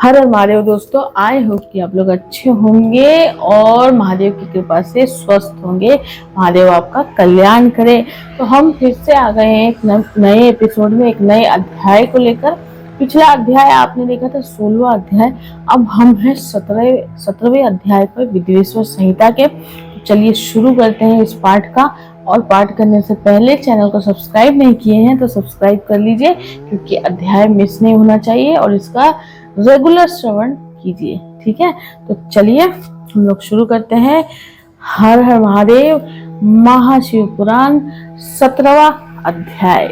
हर हर महादेव दोस्तों, I hope कि आप लोग अच्छे होंगे और महादेव की कृपा से स्वस्थ होंगे। महादेव आपका कल्याण करे। तो हम फिर से आ गए हैं एक नए एपिसोड में, एक नए अध्याय को लेकर। पिछला अध्याय आपने देखा था 16वां अध्याय। अब हम हैं 17वें अध्याय पर विदेश्वर संहिता के। चलिए शुरू करते हैं इस पाठ का। और पाठ करने से पहले चैनल को सब्सक्राइब नहीं किए हैं तो सब्सक्राइब कर लीजिए, क्योंकि अध्याय मिस नहीं होना चाहिए और इसका रेगुलर श्रवण कीजिए। ठीक है, तो चलिए हम लोग शुरू करते हैं। हर हर महादेव, महाशिव पुराण 17वां अध्याय।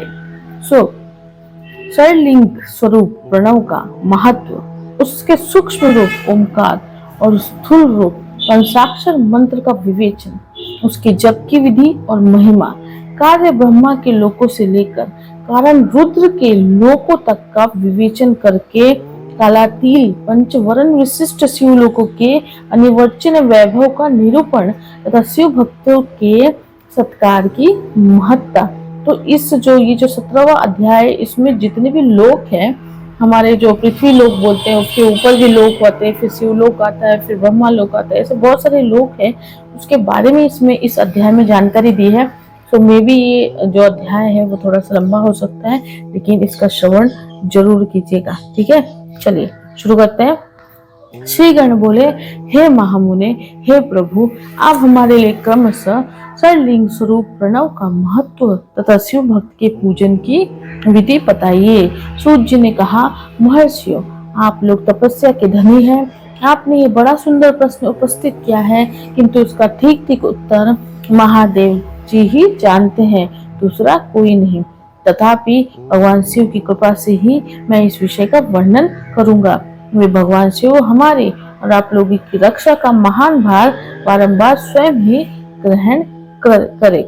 सरलिंग स्वरूप प्रणव का महत्व, उसके सूक्ष्म रूप ओमकार और स्थूल रूप पंचाक्षर मंत्र का विवेचन, उसके जप की विधि और महिमा, कार्य ब्रह्मा के लोकों से लेकर कारण रुद्र के लोकों तक का विवेचन करके कालातील पंचवरण विशिष्ट शिवलोकों के अनिर्वचनीय वैभव का निरूपण तथा शिव भक्तों के सत्कार की महत्ता। तो ये जो 17वां अध्याय, इसमें जितने भी लोक हैं, हमारे जो पृथ्वी लोक बोलते हैं, उसके ऊपर भी लोक होते हैं, फिर शिवलोक आता है, फिर ब्रह्मा लोक आता है, ऐसे बहुत सारे लोक हैं, उसके बारे में इसमें इस अध्याय में जानकारी दी है। तो मे भी ये जो अध्याय है वो थोड़ा सा लंबा हो सकता है, लेकिन इसका श्रवण जरूर कीजिएगा। ठीक है, चलिए शुरू करते हैं। श्री गण बोले, हे महामुने, हे प्रभु, आप हमारे लिए क्रमशः सरलिंग स्वरूप प्रणव का महत्व तथा शिव भक्त के पूजन की विधि बताइए। सूत जी ने कहा, महर्षियों, आप लोग तपस्या के धनी हैं। आपने ये बड़ा सुंदर प्रश्न उपस्थित किया है, किंतु उसका ठीक ठीक उत्तर महादेव जी ही जानते हैं, दूसरा कोई नहीं। तथापि भगवान शिव की कृपा से ही मैं इस विषय का वर्णन करूंगा। वे भगवान शिव हमारे और आप लोगों की रक्षा का महान भार बारंबार स्वयं ही ग्रहण करे।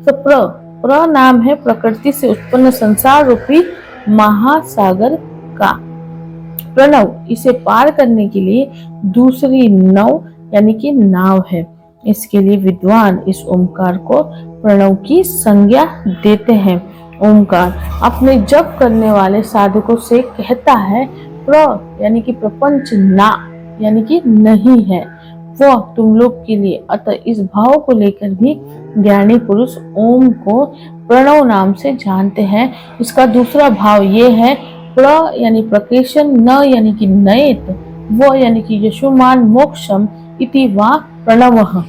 तो प्र नाम है प्रकृति से उत्पन्न संसार रूपी महासागर का प्रणव। इसे पार करने के लिए दूसरी नौ यानी कि नाव है। इसके लिए विद्वान इस ओमकार को प्रणव की संज्ञा देते हैं। ओमकार अपने जप करने वाले साधकों से कहता है, प्र यानी कि प्रपंच, ना यानी कि नहीं है, वो तुम लोग के लिए। अतः इस भाव को लेकर भी ज्ञानी पुरुष ओम को प्रणव नाम से जानते हैं। इसका दूसरा भाव ये है, प्र यानी प्रकेशन, न यानी कि नयत, वो यानी कि यशुमान मोक्षम इति वा प्रणवः,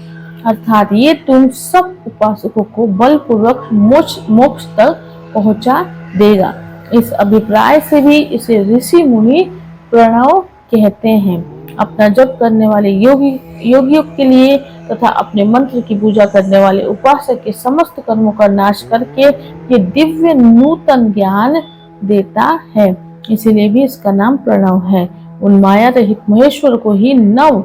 अर्थात ये तुम सब उपासकों को बलपूर्वक मोक्ष तक पहुंचा देगा। इस अभिप्राय से भी इसे ऋषि मुनि प्रणव कहते हैं। अपना जप करने वाले योगियों के लिए तथा अपने मंत्र की पूजा करने वाले उपासक के समस्त कर्मों का नाश करके ये दिव्य नूतन ज्ञान देता है, इसीलिए भी इसका नाम प्रणव है। उन माया रहित महेश्वर को ही नव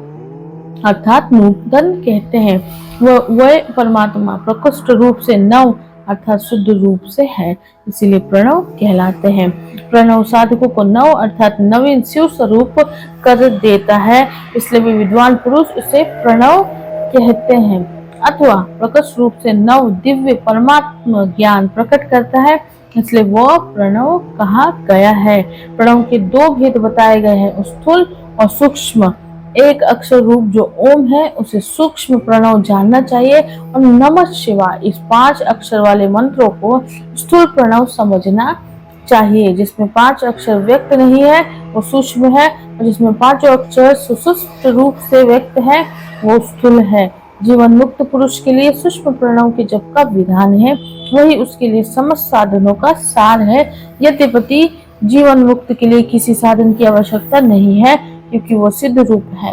अर्थात नूतन कहते हैं। वह परमात्मा प्रकृष्ट रूप से नव अर्थात शुद्ध रूप से है, इसीलिए प्रणव कहलाते हैं। प्रणव साधकों को नव अर्थात नवीन शिव स्वरूप कर देता है, इसलिए भी विद्वान पुरुष उसे प्रणव कहते हैं। अथवा प्रकट रूप से नव दिव्य परमात्मा ज्ञान प्रकट करता है, इसलिए वह प्रणव कहा गया है। प्रणव के दो भेद बताए गए हैं, स्थूल और सूक्ष्म। एक अक्षर रूप जो ओम है उसे सूक्ष्म प्रणव जानना चाहिए, और नमः शिवाय इस 5 अक्षर वाले मंत्रों को स्थूल प्रणव समझना चाहिए। जिसमें 5 अक्षर व्यक्त नहीं है वो सूक्ष्म है, और जिसमें 5 अक्षर सुषुप्त रूप से व्यक्त है वो स्थूल है। जीवन मुक्त पुरुष के लिए सूक्ष्म प्रणव के जप का विधान है, वही उसके लिए समस्त साधनों का सार है। यद्यपि जीवन मुक्त के लिए किसी साधन की आवश्यकता नहीं है, क्योंकि वो सिद्ध रूप है।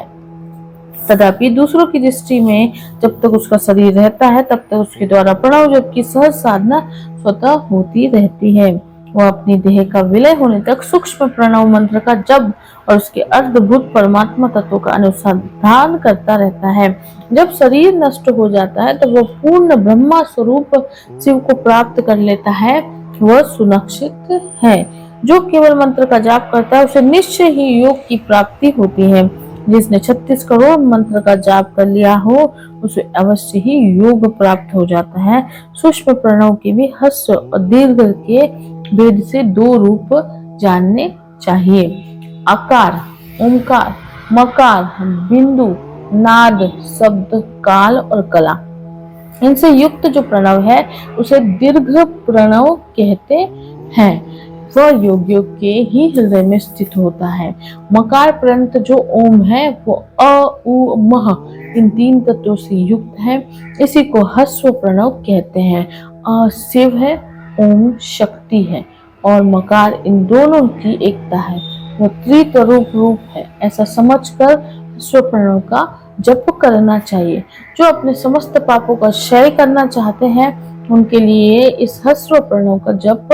तथापि दूसरों की दृष्टि में जब तक उसका शरीर रहता है तब तक उसके द्वारा प्रणव जप की सहज साधना स्वतः होती रहती है। वह अपनी देह का विलय होने तक सूक्ष्म प्रणव मंत्र का जप और उसके अर्धभूत परमात्मा तत्व का अनुसंधान करता रहता है। जब शरीर नष्ट हो जाता है तब वह पूर्ण ब्रह्मा स्वरूप शिव को प्राप्त कर लेता है। वह सुरक्षित है। जो केवल मंत्र का जाप करता है उसे निश्चय ही योग की प्राप्ति होती है। जिसने 36 करोड़ मंत्र का जाप कर लिया हो उसे अवश्य ही योग प्राप्त हो जाता है। सूक्ष्म प्रणव के भी ह्रस्व और दीर्घ के भेद से 2 रूप जानने चाहिए। आकार ओमकार, मकार, बिंदु, नाद, शब्द, काल और कला, इनसे युक्त जो प्रणव है उसे दीर्घ प्रणव कहते हैं। वह योगियों के ही हृदय में स्थित होता है। मकार पर्यंत जो ओम है वो अ, उ, मह इन 3 तत्वों से युक्त है। इसी को ह्रस्व प्रणव कहते हैं। अ शिव है, ओम शक्ति है और मकार इन दोनों की एकता है। वो त्रितरूप रूप है। ऐसा समझकर ह्रस्व प्रणव का जप करना चाहिए। जो अपने समस्त पापों का क्षय करना चाहते हैं उनके लिए इस ह्रस्व प्रणव का जप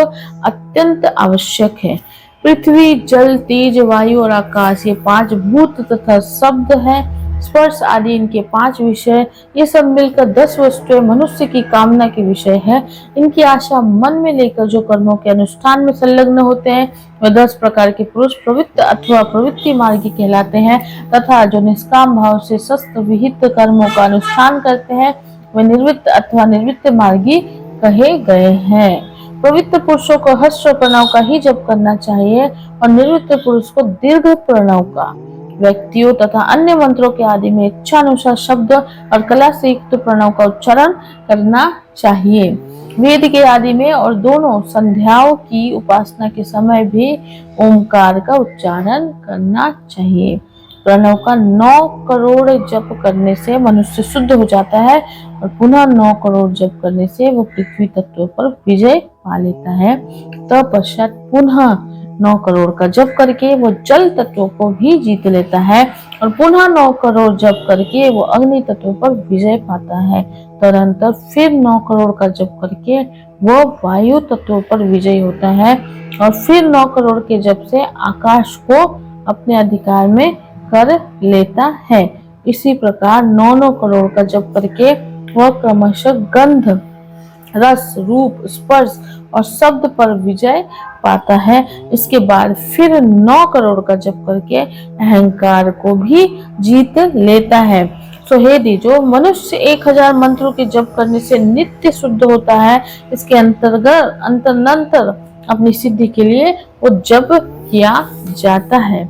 अत्यंत आवश्यक है। पृथ्वी, जल, तेज, वायु और आकाश ये 5 भूत तथा शब्द है, स्पर्श आदि इनके 5 विषय, ये सब मिलकर 10 वस्तुएं मनुष्य की कामना के विषय है। इनकी आशा मन में लेकर जो कर्मों के अनुष्ठान में संलग्न होते हैं वह 10 प्रकार के पुरुष प्रवृत्त अथवा प्रवृत्ति मार्गी कहलाते हैं तथा जो निष्काम भाव से शस्त्र विहित कर्मों का अनुष्ठान करते हैं वे निर्वृत्त अथवा निवृत्त मार्गी कहे गए हैं। पवित्र पुरुषों को ह्रस्व प्रणव का ही जप करना चाहिए और निवृत्त पुरुष को दीर्घ प्रणव का। व्यक्तियों तथा अन्य मंत्रों के आदि में इच्छा अनुसार शब्द और कला से युक्त प्रणव का उच्चारण करना चाहिए। वेद के आदि में और दोनों संध्याओं की उपासना के समय भी ओमकार का उच्चारण करना चाहिए। प्रणव का 9 करोड़ जप करने से मनुष्य शुद्ध हो जाता है और पुनः 9 करोड़ जप करने से वो पृथ्वी तत्व पर विजय पा लेता है। तत्पश्चात पुनः 9 करोड़ का जप करके वो जल तत्व को भी जीत लेता है और पुनः 9 करोड़ जप करके वो अग्नि तत्व पर विजय पाता है। तदनंतर फिर 9 करोड़ का जप करके वो वायु तत्व पर विजय होता है और फिर 9 करोड़ के जप से आकाश को अपने अधिकार में कर लेता है। इसी प्रकार 9 करोड़ का जप करके वह क्रमशः गंध, रस, रूप, स्पर्श और शब्द पर विजय पाता है। इसके बाद फिर 9 करोड़ का जप करके अहंकार को भी जीत लेता है। सो हे द्विजो, मनुष्य 1000 मंत्रों के जप करने से नित्य शुद्ध होता है। इसके अंतरनंतर अपनी सिद्धि के लिए वो जप किया जाता है।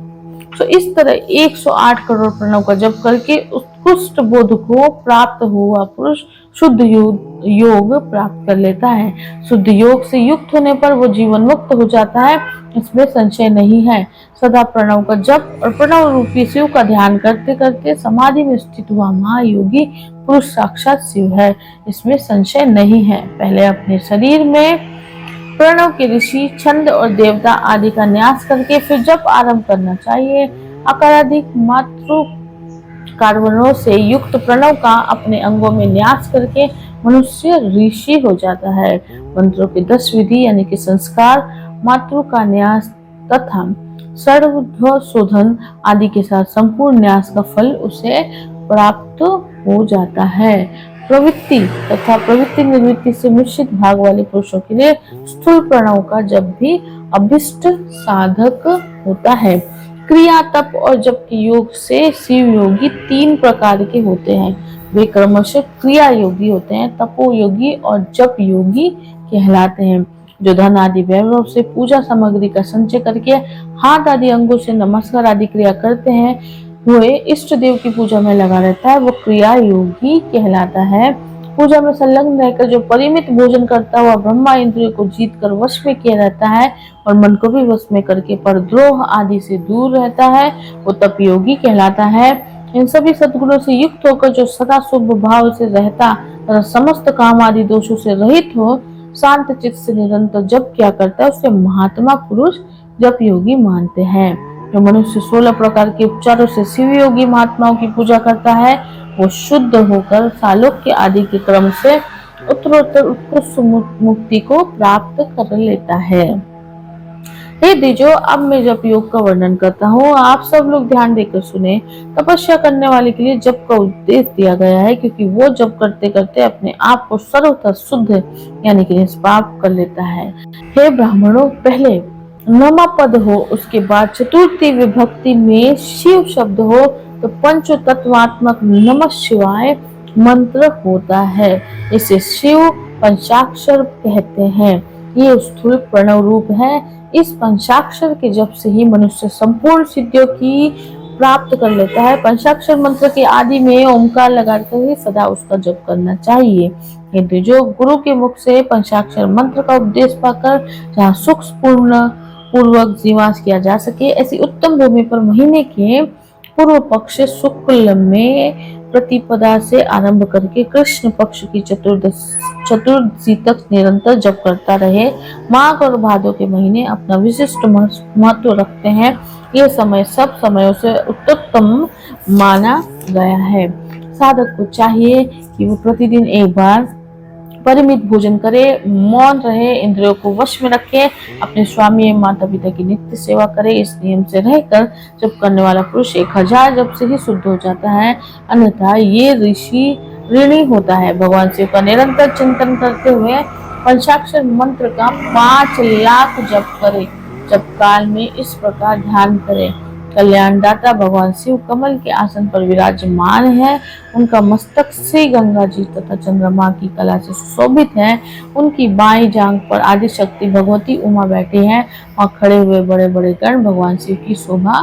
तो इस तरह 108 करोड़ प्रणव का जप करके उत्कृष्ट बोध को प्राप्त हुआ पुरुष शुद्ध योग प्राप्त कर लेता है। शुद्ध योग से युक्त होने पर वो जीवन मुक्त हो जाता है, इसमें संशय नहीं है। सदा प्रणव का जप और प्रणव रूपी शिव का ध्यान करते करते समाधि में स्थित हुआ महायोगी पुरुष साक्षात शिव है, इसमें संशय नहीं है। पहले अपने शरीर में प्रणव के ऋषि, छंद और देवता आदि का न्यास करके फिर जप आरंभ करना चाहिए। अकाराधिक मातृ कार्बनों से युक्त प्रणव का अपने अंगों में न्यास करके मनुष्य ऋषि हो जाता है। मंत्रों की 10 विधि यानी कि संस्कार, मातृ का न्यास तथा सर्वध्व शोधन आदि के साथ संपूर्ण न्यास का फल उसे प्राप्त हो जाता है। प्रवृत्ति तथा प्रवृत्ति निवृत्ति से मिश्रित भाग वाले पुरुषों के लिए स्थूल प्रणव का जप भी अभिष्ट साधक होता है। क्रिया, तप और जप के योग से शिव योगी 3 प्रकार के होते हैं। वे क्रमशः क्रिया योगी होते हैं, तपो योगी और जप योगी कहलाते हैं। जो धन आदि वैभव से पूजा सामग्री का संचय करके हाथ आदि अंगों से नमस्कार आदि क्रिया करते हैं, हुए इष्ट देव की पूजा में लगा रहता है, वो क्रिया योगी कहलाता है। पूजा में संलग्न रहकर जो परिमित भोजन करता हुआ ब्रह्मा इंद्रियों को जीत कर वश में किया रहता है और मन को भी वश में करके परद्रोह आदि से दूर रहता है, वो तप योगी कहलाता है। इन सभी सद्गुणों से युक्त होकर जो सदा शुभ भाव से रहता तथा समस्त काम आदि दोषों से रहित हो, शांत चित्त से निरंतर जप किया करता है, उसे महात्मा पुरुष जप योगी मानते हैं। जो मनुष्य 16 प्रकार के उपचारों से शिव योगी महात्माओं की पूजा करता है, वो शुद्ध होकर सालोक्य आदि के क्रम से उत्तरोत्तर उत्कृष्ट मुक्ति को प्राप्त कर लेता है। हे द्विजो, अब मैं जप योग का वर्णन करता हूँ, आप सब लोग ध्यान देकर सुने। तपस्या करने वाले के लिए जप का उपदेश दिया गया है, क्योंकि वो जप करते करते अपने आप को सर्वथा शुद्ध यानी कि निष्पाप कर लेता है। हे ब्राह्मणों, पहले नमा पद हो, उसके बाद चतुर्थी विभक्ति में शिव शब्द हो तो पंच तत्वात्मक नमः शिवाय मंत्र होता है। इसे शिव पंचाक्षर कहते हैं। ये स्थूल प्रणव रूप है। इस पंचाक्षर के जप से ही मनुष्य संपूर्ण सिद्धियों की प्राप्त कर लेता है। पंचाक्षर मंत्र के आदि में ओंकार लगाकर ही सदा उसका जप करना चाहिए। यदि जो गुरु के मुख से पंचाक्षर मंत्र का उपदेश पाकर जहाँ सुख पूर्वक जीवास किया जा सके, ऐसी उत्तम भूमि पर महीने के पूर्व पक्ष शुक्ल में प्रतिपदा से आरंभ करके कृष्ण पक्ष की चतुर्दशी तक निरंतर जप करता रहे। माघ और भादो के महीने अपना विशिष्ट महत्व रखते हैं। ये समय सब समयों से उत्तम माना गया है। साधक को चाहिए कि वो प्रतिदिन एक बार परिमित भोजन करे, मौन रहे, इंद्रियों को वश में रखे, अपने स्वामी एवं माता पिता की नित्य सेवा करे। इस नियम से रहकर जप करने वाला पुरुष 1000 जप से ही शुद्ध हो जाता है, अन्यथा ये ऋणी होता है। भगवान शिव का निरंतर चिंतन करते हुए पंचाक्षर मंत्र का 5 लाख जप करे। जप काल में इस प्रकार ध्यान करे। कल्याणदाता भगवान शिव कमल के आसन पर विराजमान है। उनका मस्तक श्री गंगा जी तथा चंद्रमा की कला से सुशोभित है। उनकी बाईं जांघ पर आदि शक्ति भगवती उमा बैठी हैं और खड़े हुए बड़े बड़े गण भगवान शिव की शोभा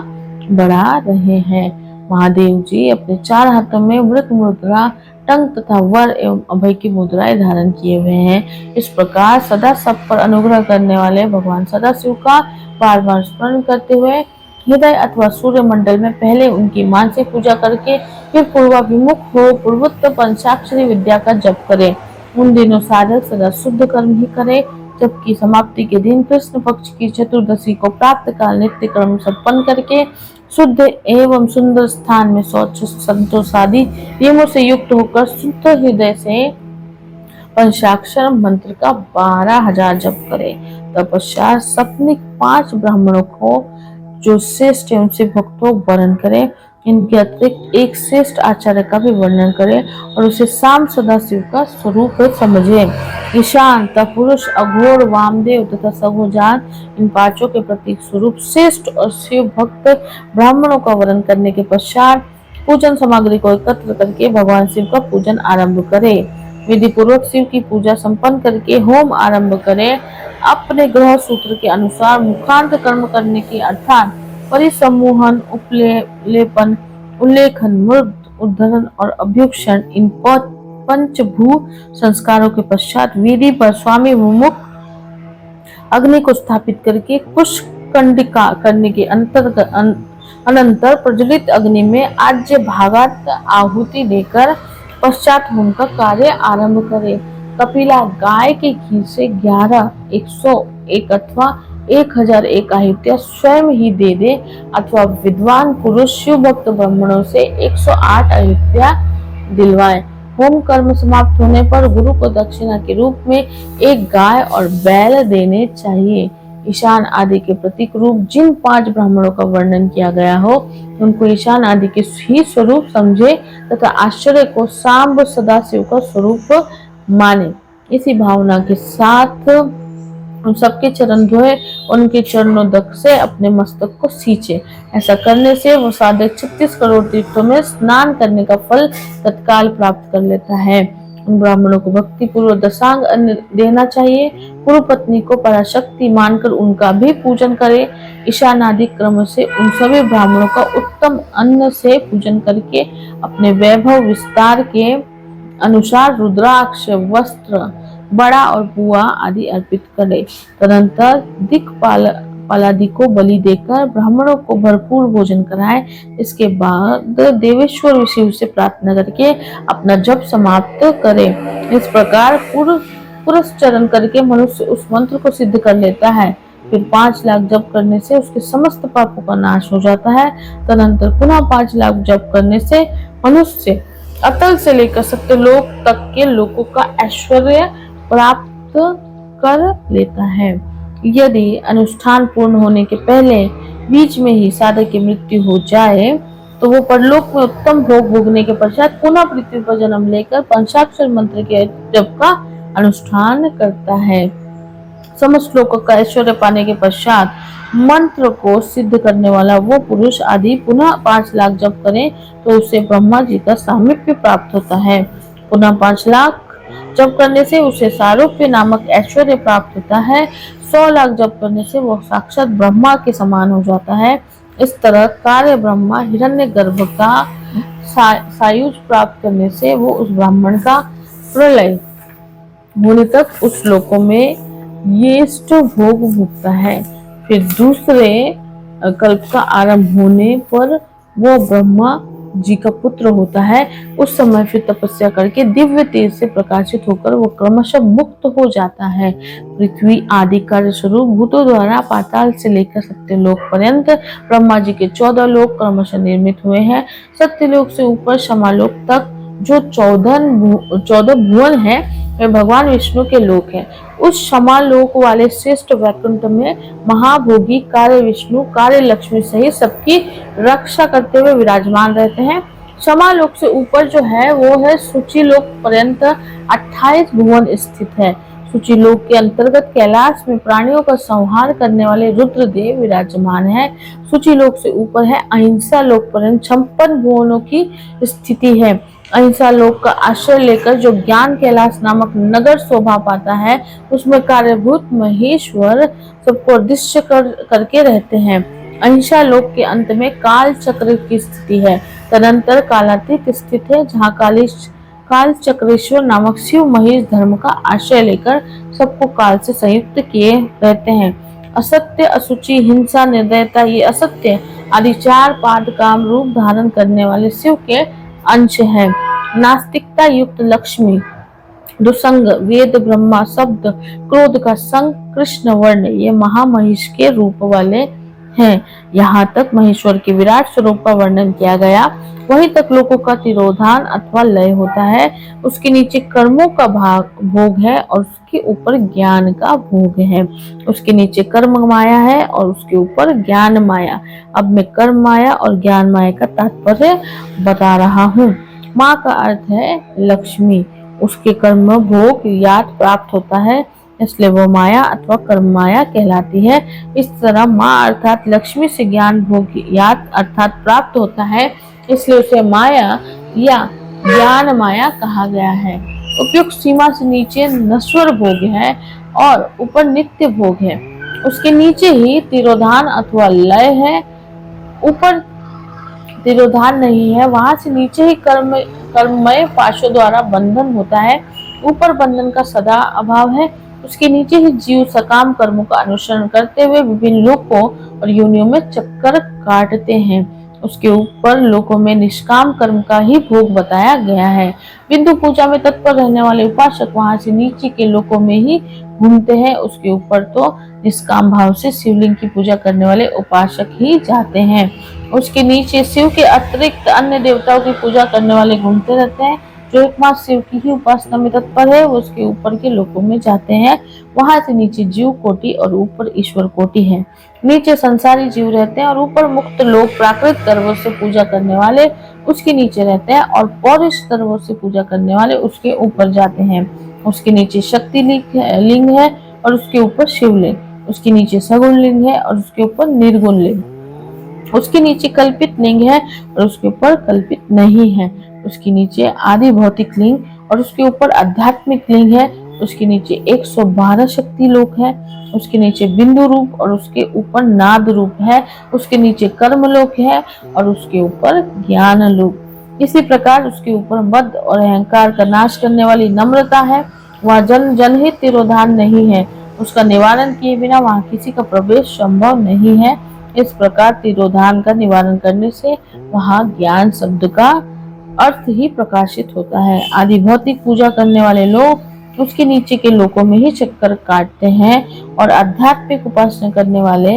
बढ़ा रहे हैं। महादेव जी अपने 4 हाथों में मृत मुद्रा, टंक तथा वर एवं अभय की मुद्राएं धारण किए हुए हैं। इस प्रकार सदा सब पर अनुग्रह करने वाले भगवान सदाशिव का बार बार स्मरण करते हुए हृदय अथवा सूर्य मंडल में पहले उनकी मानसिक पूजा करके फिर पूर्वाभिमुख हो पूर्वोत्तर पंचाक्षरी विद्या का जप करे। उन दिनों साधक सदा शुद्ध कर्म ही करे, जबकि समाप्ति के दिन कृष्ण पक्ष की चतुर्दशी को प्राप्त काल नित्य कर्म संपन्न करके शुद्ध एवं सुंदर स्थान में शौच संतोष आदि नियमों से युक्त होकर शुद्ध हृदय से पंचाक्षर मंत्र का 12,000 जप करे। तपस्या सपनिक 5 ब्राह्मणों को जो श्रेष्ठ एवं से भक्तों वर्णन करे। इनके अतिरिक्त एक श्रेष्ठ आचार्य का भी वर्णन करे और उसे शाम सदाशिव का स्वरूप समझे। ईशान, पुरुष, अघोर, वामदेव तथा सगोजान, इन 5 के प्रतीक स्वरूप श्रेष्ठ और शिव भक्त ब्राह्मणों का वर्णन करने के पश्चात पूजन सामग्री को एकत्र करके भगवान शिव का पूजन आरंभ करे। विधि पूर्वक शिव की पूजा संपन्न करके होम आरंभ करे। अपने ग्रह सूत्र के अनुसार मुखांत कर्म करने की अर्थात परिसमूहन, उपलेपन, उल्लेखन, मृद, उद्धरण और अभ्युक्षण, इन 5 भू संस्कारों के पश्चात वेदी पर स्वामी मुख अग्नि को स्थापित करके कुश कंडिका करने के अनंतर प्रज्वलित अग्नि में आज्य भागात आहुति देकर पश्चात होम का कार्य आरंभ करे। कपिला गाय के घी से 11, 101 अथवा 1001 आहुतियां स्वयं ही दे दे अथवा विद्वान पुरुष शिव भक्त ब्राह्मणों से 108 आहुतियां दिलवाए। होम कर्म समाप्त होने पर गुरु को दक्षिणा के रूप में एक गाय और बैल देने चाहिए। ईशान आदि के प्रतीक रूप जिन 5 ब्राह्मणों का वर्णन किया गया हो, उनको ईशान आदि के ही स्वरूप समझे तथा आश्चर्य को सांब सदाशिव का स्वरूप माने। इसी भावना के साथ उन सबके चरण धोए, उनके चरणों तक से अपने मस्तक को सींचे। ऐसा करने से वो साधक 36 करोड़ तीर्थों में स्नान करने का फल तत्काल प्राप्त कर लेता है। उन ब्राह्मणों को भक्ति पूर्वक दशांग अन्न देना चाहिए। पूर्व पत्नी को पराशक्ति मानकर उनका भी पूजन करे। ईशान आदि क्रम से उन सभी ब्राह्मणों का उत्तम अन्न से पूजन करके अपने वैभव विस्तार के अनुसार रुद्राक्ष, वस्त्र, बड़ा और बुआ आदि अर्पित करे। तदंतर दिक्पालादि को बलि देकर ब्राह्मणों को भरपूर भोजन कराए। इसके बाद देवेश्वर शिव से प्रार्थना करके अपना जप समाप्त करे। इस प्रकार पुरस्चरण करके मनुष्य उस मंत्र को सिद्ध कर लेता है। फिर 5 लाख जप करने से उसके समस्त पापों का नाश हो जाता है। तदंतर पुनः 5 लाख जप करने से मनुष्य अतल से लेकर सत्यलोक तक के लोगों का ऐश्वर्य प्राप्त कर लेता है। यदि अनुष्ठान पूर्ण होने के पहले बीच में ही साधक की मृत्यु हो जाए तो वो परलोक में उत्तम भोग भोगने के पश्चात पुनः पृथ्वी पर जन्म लेकर पंचाक्षर मंत्र के जप का अनुष्ठान करता है। समस्त लोगों का ऐश्वर्य पाने के पश्चात मंत्र को सिद्ध करने वाला वो पुरुष आदि पुनः 5 लाख जप करे तो उसे ब्रह्मा जी का सामीप्य प्राप्त होता है। पुनः 5 लाख जप करने से उसे सारूप्य नामक ऐश्वर्य प्राप्त होता है। 100 लाख जप करने से वह साक्षात ब्रह्मा के समान हो जाता है। इस तरह कार्य ब्रह्मा हिरण्यगर्भ का सायुज प्राप्त करने से वो उस ब्राह्मण का प्रलय होने तक उस लोकों में यष्ट भोग भुगता है। फिर दूसरे कल्प का आरंभ होने पर वो ब्रह्मा जी का पुत्र होता है। उस समय फिर तपस्या करके दिव्य तेज से प्रकाशित होकर वो क्रमशः मुक्त हो जाता है। पृथ्वी आदि कार्य स्वरूप भूतों द्वारा पाताल से लेकर सत्यलोक पर्यंत ब्रह्मा जी के 14 लोक क्रमशः निर्मित हुए हैं। सत्यलोक से ऊपर शमालोक तक जो 14 भुवन है वे भगवान विष्णु के लोक हैं। उस शमालोक वाले श्रेष्ठ वैकुंठ में महाभोगी कार्य विष्णु कार्य लक्ष्मी सहित सबकी रक्षा करते हुए विराजमान रहते हैं। शमालोक से ऊपर जो है वो है सूचिलोक पर्यंत 28 भुवन स्थित है। सूचिलोक के अंतर्गत कैलाश में प्राणियों का संहार करने वाले रुद्रदेव विराजमान है। सूचिलोक से ऊपर है अहिंसा लोक पर्यंत 56 भुवनों की स्थिति है। अहिंसा लोक का आश्रय लेकर जो ज्ञान कैलाश नामक नगर शोभा पाता है उसमें कार्यभूत महेश्वर सबको अदृश्य करके रहते हैं। अहिंसा लोक के अंत में काल चक्र की स्थिति है। तदंतर कालातीत स्थित है जहाँ काल चक्रेश्वर नामक शिव महेश धर्म का आश्रय लेकर सबको काल से संयुक्त किए रहते हैं। असत्य असुचि हिंसा निर्दयता ये असत्य आदि 4 पाद काम रूप धारण करने वाले शिव के अंश है। नास्तिकता युक्त लक्ष्मी दुसंग वेद ब्रह्मा शब्द क्रोध का संग कृष्ण वर्ण ये महामहिष के रूप वाले हैं। यहाँ तक महेश्वर के विराट स्वरूप का वर्णन किया गया। वहीं तक लोगों का तिरोधान अथवा लय होता है। उसके नीचे कर्मों का भोग है और उसके ऊपर ज्ञान का भोग है। उसके नीचे कर्म माया है और उसके ऊपर ज्ञान माया। अब मैं कर्म माया और ज्ञान माया का तात्पर्य बता रहा हूँ। माँ का अर्थ है लक्ष्मी। उसके कर्म भोग याद प्राप्त होता है इसलिए वो माया अथवा कर्म माया कहलाती है। इस तरह माँ अर्थात लक्ष्मी से ज्ञान भोग याद अर्थात प्राप्त होता है इसलिए उसे माया या ज्ञान माया कहा गया है। उपयुक्त सीमा से नीचे नश्वर भोग है और ऊपर नित्य भोग है। उसके नीचे ही तिरोधान अथवा लय है। ऊपर तिरोधान नहीं है। वहां से नीचे ही कर्ममय पाशों द्वारा बंधन होता है। ऊपर बंधन का सदा अभाव है। उसके नीचे ही जीव सकाम कर्मों का अनुसरण करते हुए विभिन्न लोकों और योनियों में चक्कर काटते हैं। उसके ऊपर लोकों में निष्काम कर्म का ही भोग बताया गया है। बिंदु पूजा में तत्पर रहने वाले उपासक वहां से नीचे के लोकों में ही घूमते हैं। उसके ऊपर तो निष्काम भाव से शिवलिंग की पूजा करने वाले उपासक ही जाते हैं। उसके नीचे शिव के अतिरिक्त अन्य देवताओं की पूजा करने वाले घूमते रहते हैं। जो एकमात्र शिव की ही उपासना में तत्पर है वो उसके ऊपर के लोकों में जाते हैं। वहां से नीचे जीव कोटि और ऊपर ईश्वर कोटि है। नीचे संसारी जीव रहते हैं और ऊपर मुक्त लोग प्राकृत कर्मों से पूजा करने वाले उसके नीचे रहते हैं और पौरुष कर्मों से पूजा करने वाले उसके ऊपर जाते हैं। उसके नीचे शक्ति लिंग है और उसके ऊपर शिवलिंग। उसके नीचे सगुण लिंग है और उसके ऊपर निर्गुण लिंग। उसके नीचे कल्पित लिंग है और उसके ऊपर कल्पित नहीं है। उसके नीचे आदि भौतिक लिंग और उसके ऊपर आध्यात्मिक लिंग है। उसके नीचे 112 शक्ति लोक है। उसके नीचे बिंदु रूप और उसके ऊपर नाद रूप है। उसके नीचे कर्म लोक है और उसके ऊपर ज्ञान लोक। इसी प्रकार उसके ऊपर मद और अहंकार का नाश करने वाली नम्रता है। वहाँ जनहित तिरोधान नहीं है। उसका निवारण किए बिना वहाँ किसी का प्रवेश संभव नहीं है। इस प्रकार तिरोधान का निवारण करने से वहाँ ज्ञान शब्द का अर्थ ही प्रकाशित होता है। आदि भौतिक पूजा करने वाले लोग उसके नीचे के लोकों में ही चक्कर काटते हैं और आध्यात्मिक उपासना करने वाले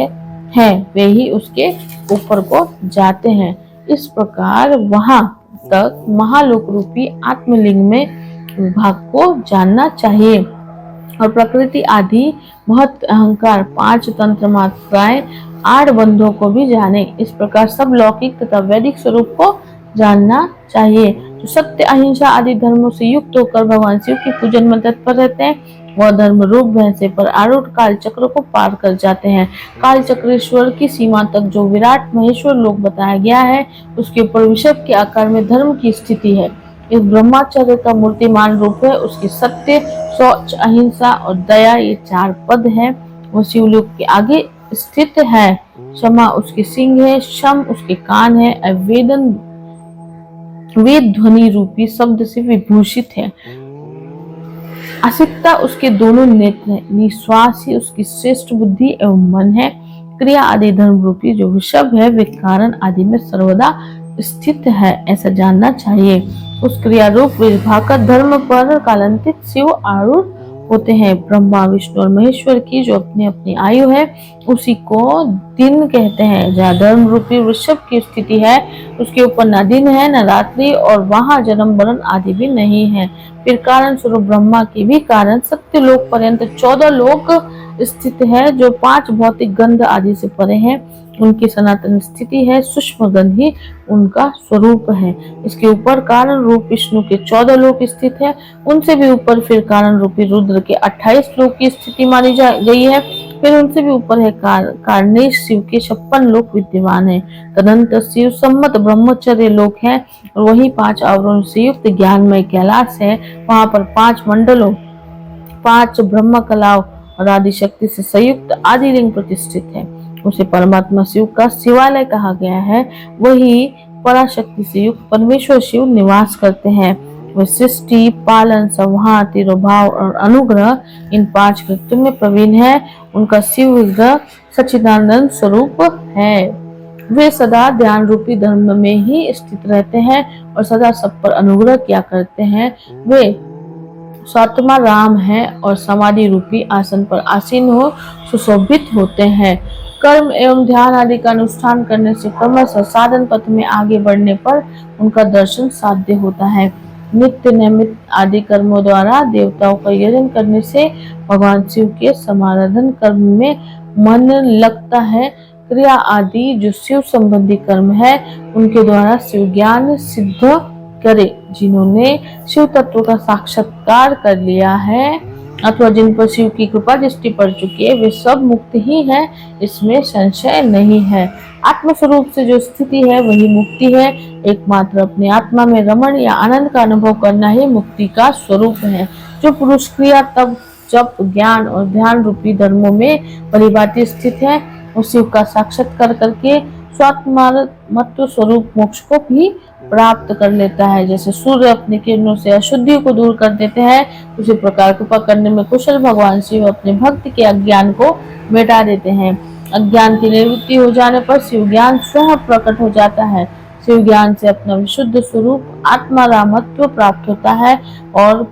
हैं वे ही उसके ऊपर को जाते हैं। इस प्रकार वहां तक महालोक रूपी आत्मलिंग में विभाग को जानना चाहिए और प्रकृति आदि महत अहंकार 5 तंत्र मात्राएं 8 बंधों को भी जाने। इस प्रकार सब लौकिक तथा वैदिक स्वरूप को जानना चाहिए। जो सत्य अहिंसा आदि धर्मों से युक्त होकर भगवान शिव के पूजन में तत्पर रहते हैं वह धर्म रूप भैंसे पर आरूढ़ काल चक्र को पार कर जाते हैं। काल चक्रेश्वर की सीमा तक जो विराट महेश्वर लोक बताया गया है उसके ऊपर विषभ के आकार में धर्म की स्थिति है। इस ब्रह्मचर्य का मूर्तिमान रूप है। उसकी सत्य, शौच, अहिंसा और दया ये 4 पद हैं। वो शिवलोक के आगे स्थित है। क्षमा उसके सिंह है, शम उसके कान है, अवेदन वेद ध्वनि रूपी शब्द से विभूषित है। असिकता उसके दोनों नेत्र है। निश्वास ही उसकी श्रेष्ठ बुद्धि एवं मन है। क्रिया आदि धर्म रूपी जो वृषभ है वे कारण आदि में सर्वदा स्थित है, ऐसा जानना चाहिए। उस क्रिया रूप विभाकर धर्म पर कालांतिक शिव आरूढ़ होते हैं। ब्रह्मा, विष्णु और महेश्वर की जो अपनी अपनी आयु है उसी को दिन कहते हैं। जहाँ धर्म रूपी वृषभ की स्थिति है उसके ऊपर न दिन है न रात्रि, और वहाँ जन्म मरण आदि भी नहीं है। फिर कारण स्वरूप ब्रह्मा के भी कारण सत्य लोक पर्यंत 14 लोक स्थित है जो 5 भौतिक गंध आदि से परे हैं। उनकी सनातन स्थिति है, सूक्ष्म गंध ही उनका स्वरूप है। इसके ऊपर कारण रूप विष्णु के 14 लोक स्थित है। उनसे भी ऊपर फिर कारण रूपी रुद्र के 28 लोक की स्थिति मानी गई है। फिर उनसे भी ऊपर है कार्णेश शिव के 56 लोक विद्यमान है। तदंतर शिव सम्मत ब्रह्मचर्य लोक है और वही 5 आवरण से युक्त ज्ञानमय कैलाश है। वहां पर 5 मंडलों, 5 ब्रह्म कलाओं और आदि शक्ति से संयुक्त आदि लिंग प्रतिष्ठित है। उसे परमात्मा शिव का शिवालय कहा गया है। वही पराशक्ति से युक्त परमेश्वर शिव निवास करते हैं। वे सृष्टि, पालन, संहार, तिरोभाव और अनुग्रह इन 5 कृत्यों में प्रवीण है। उनका शिव विग्रह सच्चिदानंद स्वरूप है। वे सदा ध्यान रूपी धर्म में ही स्थित रहते हैं और सदा सब पर अनुग्रह किया करते हैं। वे स्वात्मा राम है और समाधि रूपी आसन पर आसीन हो सुशोभित होते हैं। कर्म एवं ध्यान आदि का अनुष्ठान करने से क्रमशः साधन पथ में आगे बढ़ने पर उनका दर्शन साध्य होता है। नित्य नियमित आदि कर्मों द्वारा देवताओं का यजन करने से भगवान शिव के समाराधन कर्म में मन लगता है। क्रिया आदि जो शिव संबंधी कर्म है उनके द्वारा शिव ज्ञान सिद्ध करे। जिन्होंने शिव तत्व का साक्षात्कार कर लिया है अथवा जिन पर शिव की कृपा दृष्टि पड़ चुकी है वे सब मुक्त ही है, इसमें संशय नहीं है। आत्म स्वरूप से जो स्थिति है वही मुक्ति है। एकमात्र अपनी आत्मा में रमण या आनंद का अनुभव करना ही मुक्ति का स्वरूप है। जो पुरुष क्रिया तब जप, ज्ञान और ध्यान रूपी धर्मों में परिभाषित स्थित है वो शिव का साक्षात्कार करके स्वात्मत्व स्वरूप मोक्ष को भी प्राप्त कर लेता है। जैसे सूर्य अपनी किरणों से अशुद्धि को दूर कर देते हैं, उसी प्रकार कृपा करने में कुशल भगवान शिव अपने भक्त के अज्ञान को मिटा देते हैं। अज्ञान की निवृत्ति हो जाने पर शिव ज्ञान स्वयं प्रकट हो जाता है। शिव ज्ञान से अपना विशुद्ध स्वरूप आत्मारामत्व प्राप्त होता है और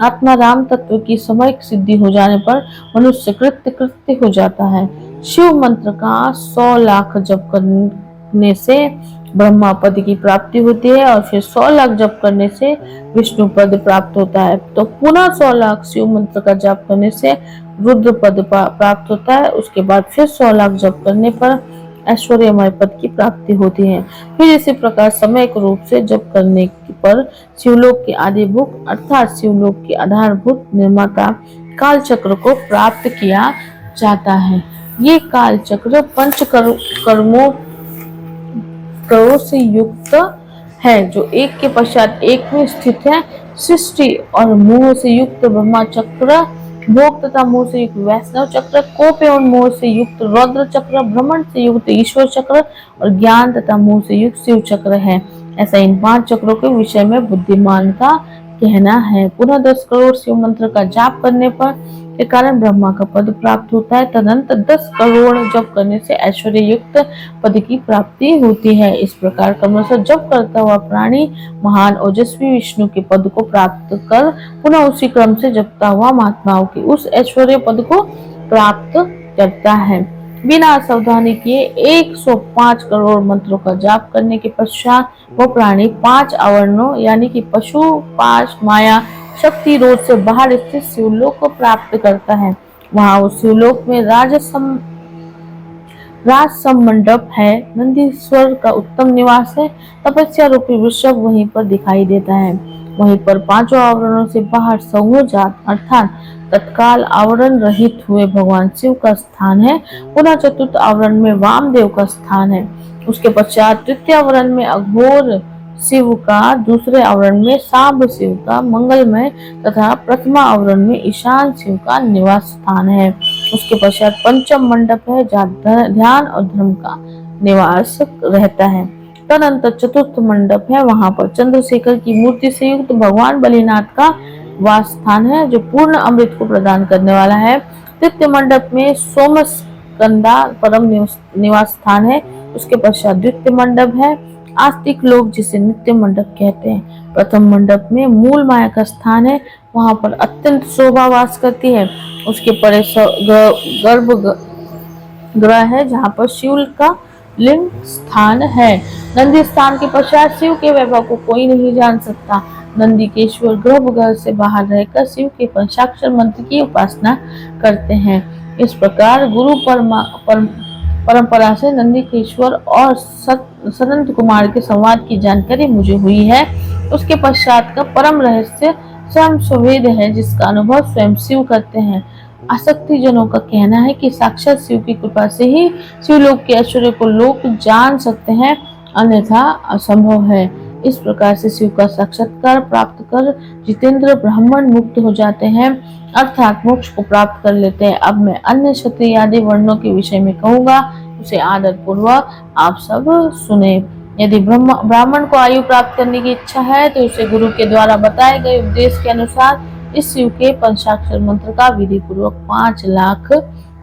आत्माराम तत्व की समयिक सिद्धि हो जाने पर मनुष्य कृत्य हो जाता है। शिव मंत्र का 100 लाख जप करने से ब्रह्मा पद की प्राप्ति होती है और फिर 100 लाख जप करने से विष्णु पद प्राप्त होता है। तो पुनः 100 लाख शिव मंत्र का जप करने से रुद्र पद प्राप्त होता है। उसके बाद फिर 100 लाख जप करने पर ऐश्वर्यमय पद की प्राप्ति होती है। फिर इसी प्रकार समयक रूप से जप करने पर शिवलोक के आदिभूत अर्थात शिवलोक के आधारभूत निर्माता काल चक्र को प्राप्त किया जाता है। ये काल चक्र पंच कर्मों से युक्त है जो एक के पश्चात एक में स्थित है। सृष्टि और मोह से युक्त ब्रह्मा चक्र, भोग तथा मोह से युक्त वैष्णव चक्र, कोप एवं मोह से युक्त रौद्र चक्र, भ्रमण से युक्त ईश्वर चक्र और ज्ञान तथा मोह से युक्त शिव चक्र है। ऐसा इन 5 चक्रों के विषय में बुद्धिमान का कहना है। पुनः 10 करोड़ शिव मंत्र का जाप करने पर के कारण ब्रह्मा का पद प्राप्त होता है। तदनंतर 10 करोड़ जप करने से ऐश्वर्य युक्त पद की प्राप्ति होती है। इस प्रकार क्रमशः जप करता हुआ प्राणी महान ओजस्वी विष्णु के पद को प्राप्त कर पुनः उसी क्रम से जपता हुआ महात्माओं की उस ऐश्वर्य पद को प्राप्त करता है। बिना सावधानी किए 105 करोड़ मंत्रों का जाप करने के पश्चात वो प्राणी 5 आवरणों यानी कि पशु, पाश, माया, शक्ति रोध से बाहर स्थित शिवलोक को प्राप्त करता है। वहां उस शिवलोक में राजसम मंडप है, नंदीश्वर का उत्तम निवास है, तपस्या रूपी वृषभ वहीं पर दिखाई देता है। वहीं पर 5 आवरणों से बाहर सौजात अर्थात तत्काल आवरण रहित हुए भगवान शिव का स्थान है। पुनः चतुर्थ आवरण में वामदेव का स्थान है। उसके पश्चात तृतीय आवरण में अघोर शिव का दूसरे आवरण में सांब शिव का मंगलमय तथा प्रथमा आवरण में ईशान शिव का निवास स्थान है। उसके पश्चात पंचम मंडप है जहाँ ध्यान और धर्म का निवास रहता है। तदनंतर चतुर्थ मंडप है, वहां पर चंद्रशेखर की मूर्ति से युक्त भगवान बलिनाथ का वास स्थान है जो पूर्ण अमृत को प्रदान करने वाला है। तृतीय मंडप में सोमस्कंदा परम निवास स्थान है। उसके पश्चात द्वितीय मंडप है आस्तिक लोग जिसे नित्य मंडप कहते हैं। प्रथम मंडप में मूल माया का स्थान है, वहां पर अत्यंत शोभा वास करती है। उसके परे गर्भ ग्रह है जहाँ पर शिव का लिंग स्थान है। नंदी स्थान के पश्चात शिव के वैभव को कोई नहीं जान सकता। नंदीकेश्वर गर्भगृह से बाहर रहकर शिव के पंचाक्षर मंत्र की उपासना करते हैं। इस प्रकार गुरु परंपरा से नंदीकेश्वर और सनंत कुमार के संवाद की जानकारी मुझे हुई है। उसके पश्चात का परम रहस्य स्वयं स्वेद है जिसका अनुभव स्वयं शिव करते हैं। आसक्ति जनों का कहना है कि साक्षात शिव की कृपा से ही शिवलोक के ऐश्वर्य को लोग जान सकते हैं, अन्यथा असंभव है। इस प्रकार से शिव का साक्षात्कार प्राप्त कर जितेंद्र ब्राह्मण मुक्त हो जाते हैं, अर्थात मोक्ष को प्राप्त कर लेते हैं। अब मैं अन्य क्षत्रिय आदि वर्णों के विषय में कहूंगा, उसे आदर पूर्वक आप सब सुने। यदि ब्राह्मण को आयु प्राप्त करने की इच्छा है तो उसे गुरु के द्वारा बताए गए उपदेश के अनुसार इस शिव के पंचाक्षर मंत्र का विधि पूर्वक 5 लाख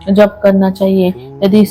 जप करना चाहिए। यदि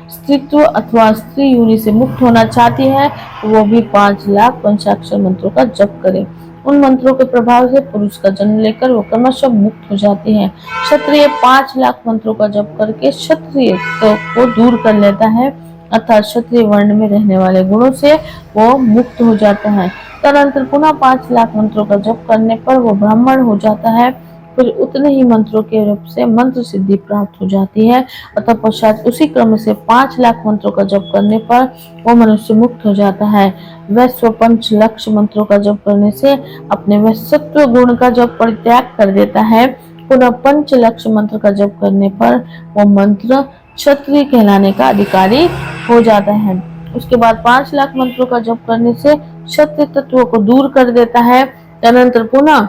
स्त्रीत्व अथवा स्त्री योनि से मुक्त होना चाहती है तो वो भी 5 लाख पंचाक्षर मंत्रों का जप करे। उन मंत्रों के प्रभाव से पुरुष का जन्म लेकर वो क्रमशः मुक्त हो जाती है। क्षत्रिय 5 लाख मंत्रों का जप करके क्षत्रिय को दूर कर लेता है, अर्थात क्षत्रिय वर्ण में रहने वाले गुणों से वो मुक्त हो जाता है। तदनंतर पुनः 5 लाख मंत्रों का जप करने पर वो ब्राह्मण हो जाता है। फिर उतने ही मंत्रों के रूप से मंत्र सिद्धि प्राप्त हो जाती है। अतः पश्चात उसी क्रम से 5 लाख मंत्रों का जप करने पर वो मनुष्य मुक्त हो जाता है। वैश्व 5 लक्ष मंत्रों का जप करने से अपने वैश्यत्व गुण का जप परित्याग कर देता है। पुनः 5 लक्ष मंत्र का जप करने पर वो मंत्र क्षत्रिय कहलाने का अधिकारी हो जाता है। उसके बाद 5 लाख मंत्रों का जप करने से क्षत्रिय तत्व को दूर कर देता है। तदनंतर पुनः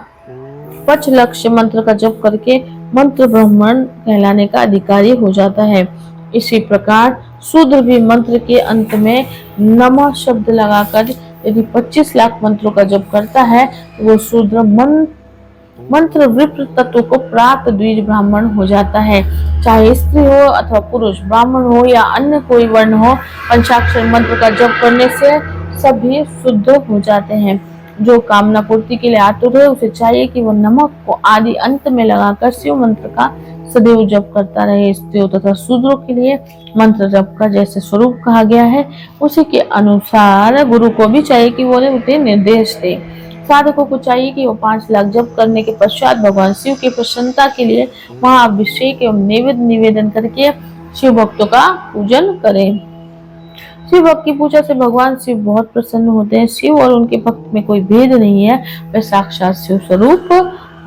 5 लक्ष मंत्र का जप करके मंत्र ब्राह्मण कहलाने का अधिकारी हो जाता है। इसी प्रकार शूद्र भी मंत्र के अंत में नमः शब्द लगाकर यदि 25 लाख मंत्रों का जप करता है तो वो शूद्र मंत्र विप्र तत्व को प्राप्त द्विज ब्राह्मण हो जाता है। चाहे स्त्री हो अथवा पुरुष, ब्राह्मण हो या अन्य कोई वर्ण हो, पंचाक्षर मंत्र का जप करने से सभी शुद्ध हो जाते हैं। जो कामना पूर्ति के लिए आतुर है उसे चाहिए कि वो नमक को आदि अंत में लगाकर शिव मंत्र का सदैव जप करता रहे। स्त्रियों तथा शूद्रों के लिए मंत्र जप का जैसे स्वरूप कहा गया है उसी के अनुसार गुरु को भी चाहिए कि वो उसे निर्देश दे। साधकों को चाहिए कि वो 5 लाख जप करने के पश्चात भगवान शिव की प्रसन्नता के लिए महाअभिषेक एवं नैवेद्य निवेदन करके शिव भक्तों का पूजन करें। शिव भक्त की पूजा से भगवान शिव बहुत प्रसन्न होते हैं। शिव और उनके भक्त में कोई भेद नहीं है, वे साक्षात शिव स्वरूप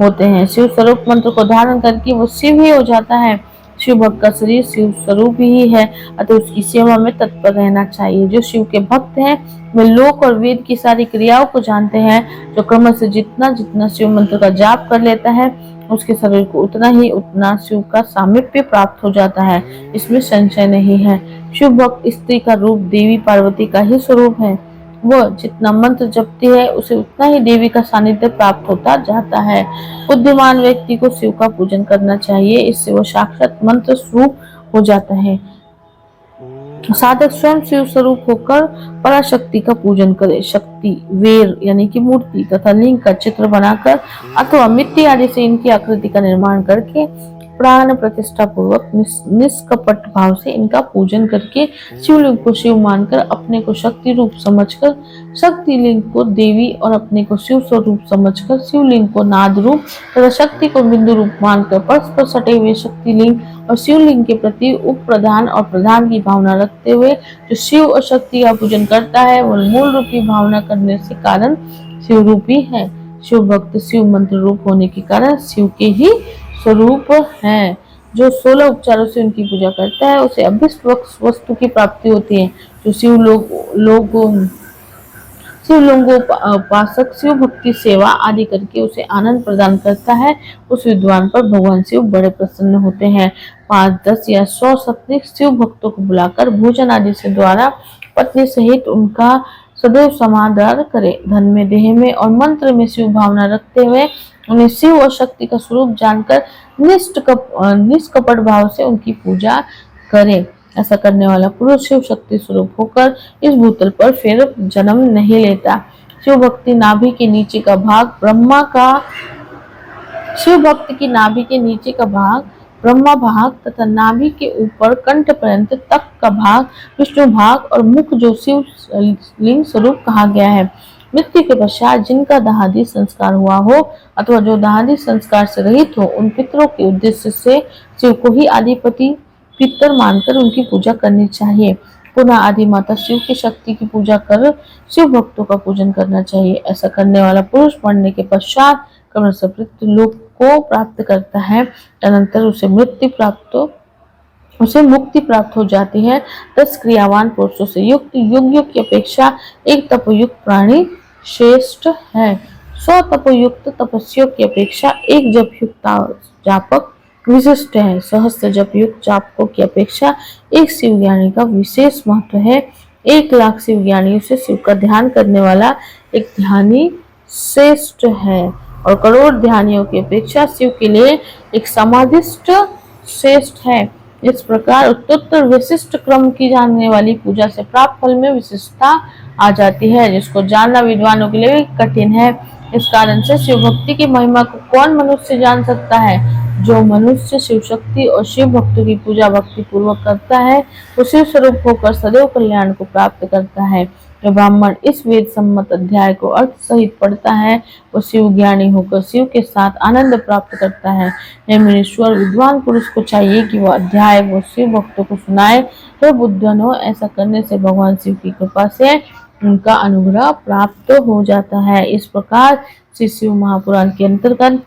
होते हैं। शिव स्वरूप मंत्र को धारण करके वो शिव ही हो जाता है। शिव भक्त का शरीर शिव स्वरूप ही है, अतः उसकी सेवा में तत्पर रहना चाहिए। जो शिव के भक्त हैं वे लोक और वेद की सारी क्रियाओं को जानते हैं। जो क्रम से जितना जितना शिव मंत्र का जाप कर लेता है उसके शरीर को उतना शिव का सामीप्य प्राप्त हो जाता है, इसमें संशय नहीं है। शिव भक्त स्त्री का रूप देवी पार्वती का ही स्वरूप है। वह जितना मंत्र जपती है उसे उतना ही देवी का सानिध्य प्राप्त होता जाता है। बुद्धिमान व्यक्ति को शिव का पूजन करना चाहिए, इससे वो साक्षात मंत्र स्वरूप हो जाता है। साधक स्वयं शिव स्वरूप होकर पराशक्ति का पूजन करे। शक्ति वेर यानी कि मूर्ति तथा लिंग का चित्र बनाकर अथवा मिट्टी आदि से इनकी आकृति का निर्माण करके प्राण प्रतिष्ठा पूर्वक निष्कपट भाव से इनका पूजन करके शिवलिंग को शिव मानकर अपने को शक्ति रूप समझकर शक्ति लिंग को देवी और अपने को शिव स्वरूप समझकर शिवलिंग को नाद रूप तथा शक्ति को बिंदु रूप मानकर परस्पर सटे हुए शक्ति लिंग और शिवलिंग के प्रति उप प्रधान और प्रधान की भावना रखते हुए जो शिव और शक्ति का पूजन करता है वह मूल रूपी भावना करने से कारण शिव रूपी है। शिव भक्त शिव मंत्र रूप होने के कारण शिव के ही स्वरूप है। जो 16 उपचारों से उनकी पूजा करता है उसे अभीष्ट वस्तु की प्राप्ति होती है। जो शिवलिंगों उपासक शिव भक्ति सेवा आदि करके उसे आनंद प्रदान करता है, उस विद्वान पर भगवान शिव बड़े प्रसन्न होते हैं। 5, 10 या 100 शताधिक शिव भक्तों को बुलाकर भोजन आदि से द्वारा पत्नी सहित उनका सदैव समादर करे। धन में, देह में और मंत्र में शिव भावना रखते हुए उन्हें शिव और शक्ति का स्वरूप जानकर निष्कपट भाव से उनकी पूजा करें। ऐसा करने वाला पुरुष शिव शक्ति स्वरूप होकर इस भूतल पर फिर जन्म नहीं लेता। शिव भक्ति नाभि के नीचे का भाग ब्रह्मा का शिव भक्त की नाभि के नीचे का भाग ब्रह्मा भाग तथा नाभि के ऊपर कंठ पर्यंत तक का भाग विष्णु भाग और मुख जो शिव लिंग स्वरूप कहा गया है। मृत्यु के पश्चात जिनका दाहादी संस्कार हुआ हो अथवा जो दाहादी संस्कार से रहित हो, उन पितरों के उद्देश्य से शिव को ही आदिपति पितर मानकर उनकी पूजा करनी चाहिए। पुनः आदि माता शिव की शक्ति की पूजा कर शिव भक्तों का पूजन करना चाहिए। ऐसा करने वाला पुरुष मरने के पश्चात क्रमशः लोक को प्राप्त करता है। अनंतर उसे मुक्ति प्राप्त हो जाती है। 10 क्रियावान पुरुषों से युक्त योगियों की अपेक्षा एक तपोयुक्त प्राणी श्रेष्ठ है। 100 तपोयुक्त तपस्वियों की अपेक्षा एक जपयुक्त जापक विशिष्ट है। सहस्त्र जपयुक्त जापकों की अपेक्षा एक शिव ज्ञानी का विशेष महत्व है। 1,00,000 शिव ज्ञानियों से शिव का ध्यान करने वाला एक ध्यानी श्रेष्ठ है और करोड़ ध्यानियों की अपेक्षा शिव के लिए एक समाधिस्थ श्रेष्ठ है। इस प्रकार उत्तरोत्तर विशिष्ट क्रम की जानने वाली पूजा से प्राप्त फल में विशिष्टता आ जाती है, जिसको जानना विद्वानों के लिए भी कठिन है। इस कारण से शिव भक्ति की महिमा को कौन मनुष्य जान सकता है? जो मनुष्य शिव शक्ति और शिव भक्तों की पूजा भक्ति पूर्वक करता है वो शिव स्वरूप होकर सदैव कल्याण को प्राप्त करता है। जो ब्राह्मण इस वेद सम्मत अध्याय को अर्थ सहित पढ़ता है वो शिव ज्ञानी होकर शिव के साथ आनंद प्राप्त करता है। हे मुनीश्वर, विद्वान पुरुष को चाहिए कि वह अध्याय वो शिव भक्तों को सुनाए। हे बुद्धजनों, ऐसा करने से भगवान शिव की कृपा से उनका अनुग्रह प्राप्त हो जाता है। इस प्रकार श्री शिव महापुराण के अंतर्गत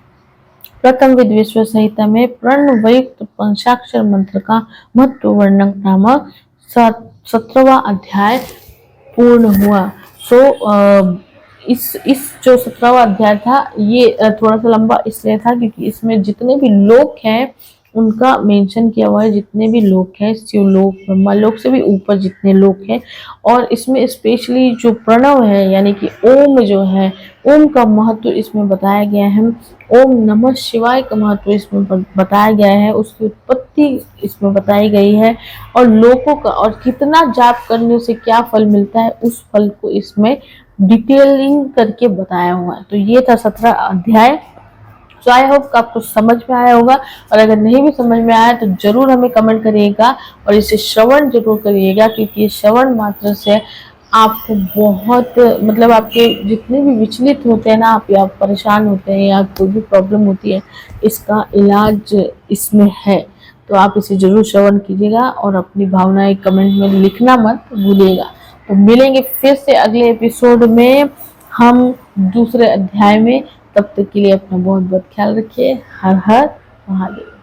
प्रथम विद विश्व संहिता में प्रणवयुक्त पंचाक्षर मंत्र का महत्व वर्णन नामक 17वां अध्याय पूर्ण हुआ। इस जो 17वां अध्याय था ये थोड़ा सा लंबा इसलिए था क्योंकि इसमें जितने भी लोक हैं उनका मेंशन किया हुआ है। जितने भी लोक हैं, शिवलोक ब्रह्मालोक से भी ऊपर जितने लोक हैं, और इसमें स्पेशली जो प्रणव है यानी कि ओम जो है, ओम का महत्व इसमें बताया गया है। ओम नमः शिवाय का महत्व इसमें बताया गया है, उसकी उत्पत्ति इसमें बताई गई है और लोकों का और कितना जाप करने से क्या फल मिलता है उस फल को इसमें डिटेलिंग करके बताया हुआ है। तो ये था 17 अध्याय। तो आई होप कि आपको समझ में आया होगा, और अगर नहीं भी समझ में आया तो जरूर हमें कमेंट करिएगा और इसे श्रवण जरूर करिएगा, क्योंकि श्रवण मात्र से आपको बहुत मतलब आपके जितने भी विचलित होते हैं ना, आप या परेशान होते हैं या कोई भी प्रॉब्लम होती है, इसका इलाज इसमें है। तो आप इसे जरूर श्रवण कीजिएगा और अपनी भावनाएं कमेंट में लिखना मत भूलिएगा। तो मिलेंगे फिर से अगले एपिसोड में हम दूसरे अध्याय में। तब तक के लिए अपना बहुत बहुत ख्याल रखिए। हर हर महादेव।